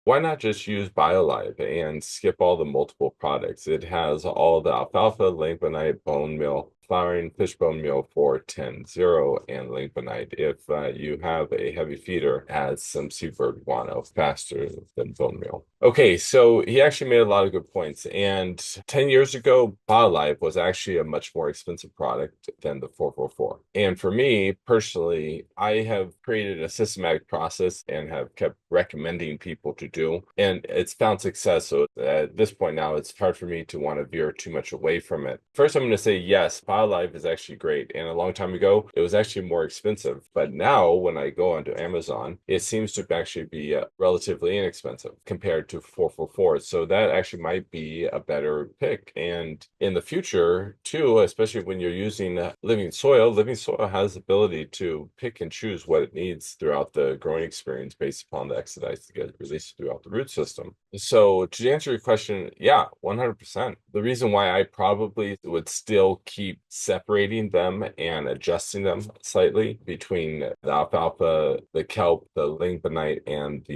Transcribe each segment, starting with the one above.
why not just use BioLife and skip all the multiple products? It has all the alfalfa, langbeinite, bone meal, flowering fish bone meal for 10-0, and langbeinite. If you have a heavy feeder, add some seabird guano faster than bone meal. Okay, so he actually made a lot of good points. And 10 years ago, BioLife was actually a much more expensive product than the 444. And for me personally, I have created a systematic process and have kept recommending people to do, and it's found success. So at this point now, it's hard for me to want to veer too much away from it. First, I'm going to say yes, BioLife is actually great. And a long time ago, it was actually more expensive. But now, when I go onto Amazon, it seems to actually be relatively inexpensive compared to 444. So that actually might be a better pick. And in the future, too, especially when you're using living soil has the ability to pick and choose what it needs throughout the growing experience based upon the exodites that get released throughout the root system. So to answer your question, yeah, 100%. The reason why I probably would still keep separating them and adjusting them slightly between the alfalfa, the kelp, the langbeinite, and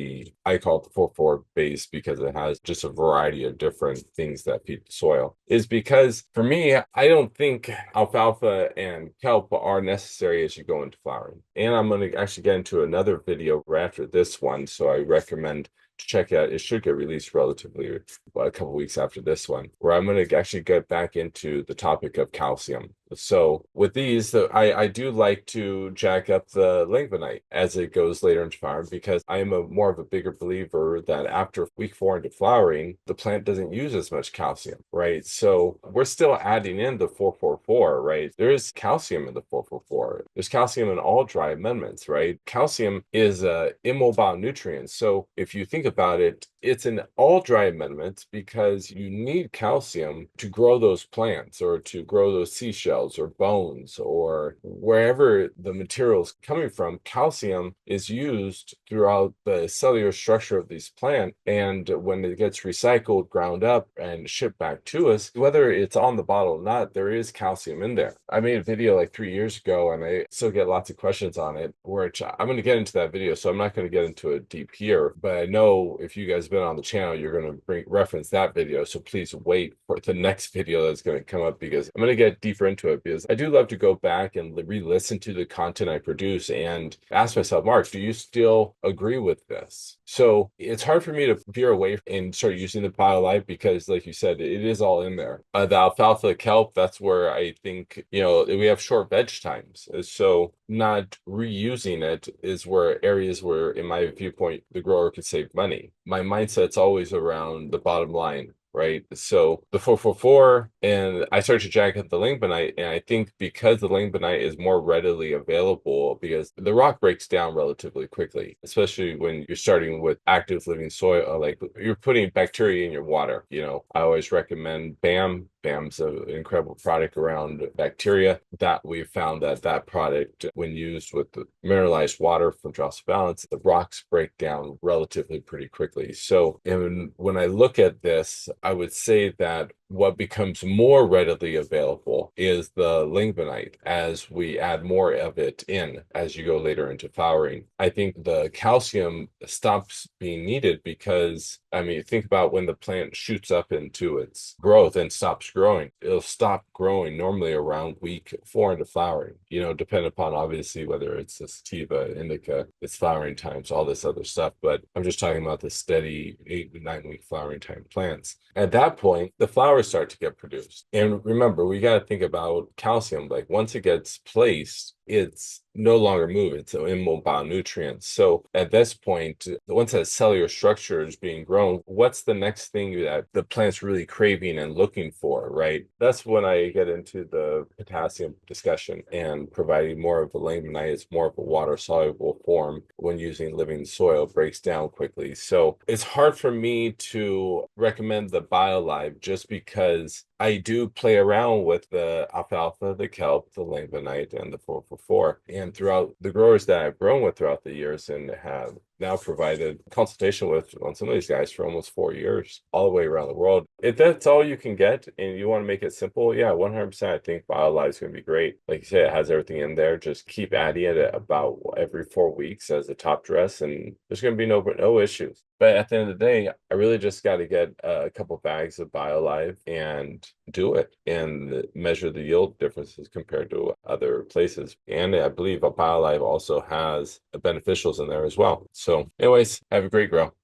I call it the 4,4 base because it has just a variety of different things that feed the soil, is because for me, I don't think alfalfa and kelp are necessary as you go into flowering. And I'm going to actually get into another video right after this one, so I recommend to check out. It should get released relatively a couple weeks after this one, where I'm going to actually get back into the topic of calcium. So with these, I do like to jack up the langbeinite as it goes later into flowering because I am a more of a bigger believer that after week 4 into flowering, the plant doesn't use as much calcium, right? So we're still adding in the 444, right? There is calcium in the 444. There's calcium in all dry amendments, right? Calcium is a immobile nutrient. So if you think about it, it's in all dry amendments because you need calcium to grow those plants or to grow those seashells or bones or wherever the material is coming from. Calcium is used throughout the cellular structure of these plants. And when it gets recycled, ground up, and shipped back to us, whether it's on the bottle or not, there is calcium in there. I made a video like 3 years ago and I still get lots of questions on it, which I'm going to get into that video. So I'm not going to get into it deep here, but I know if you guys have been on the channel, you're going to reference that video. So please wait for the next video that's going to come up because I'm going to get deeper into it because I do love to go back and re-listen to the content I produce and ask myself, Mark, do you still agree with this? So it's hard for me to veer away and start using the BioLife because, like you said, it is all in there. The alfalfa kelp, that's where I think, we have short veg times. So not reusing it is where areas where, in my viewpoint, the grower could save money. My mindset's always around the bottom line. Right. So the 444, and I started to jack up the langbeinite. And I think because the langbeinite is more readily available, because the rock breaks down relatively quickly, especially when you're starting with active living soil, like you're putting bacteria in your water. I always recommend BAM. BAM's an incredible product around bacteria that we've found that product, when used with the mineralized water from Drops of Balance, the rocks break down relatively pretty quickly. So, and when I look at this, I would say that what becomes more readily available is the langbeinite as we add more of it in as you go later into flowering. I think the calcium stops being needed because, I mean, think about when the plant shoots up into its growth and stops growing. It'll stop growing normally around week 4 into flowering, depending upon obviously whether it's a sativa, indica, its flowering times, all this other stuff. But I'm just talking about the steady 8 to 9 week flowering time plants. At that point, the flowers start to get produced. And remember, we got to think about calcium. Like once it gets placed, it's no longer moving. It's an immobile nutrient. So at this point, once that cellular structure is being grown, what's the next thing that the plant's really craving and looking for, right? That's when I get into the potassium discussion and providing more of the langbeinite. It's more of a water soluble form when using living soil, breaks down quickly. So it's hard for me to recommend the BioLife just because I do play around with the alfalfa, the kelp, the langbeinite, and the 444. And throughout the growers that I've grown with throughout the years and have now provided consultation with on some of these guys for almost 4 years, all the way around the world. If that's all you can get and you want to make it simple, yeah, 100%. I think BioLive is going to be great. Like you say, it has everything in there. Just keep adding it at about every 4 weeks as a top dress, and there's going to be no issues. But at the end of the day, I really just got to get a couple bags of BioLive and do it and measure the yield differences compared to other places. And I believe BioLive also has beneficials in there as well. So anyways, have a great grow.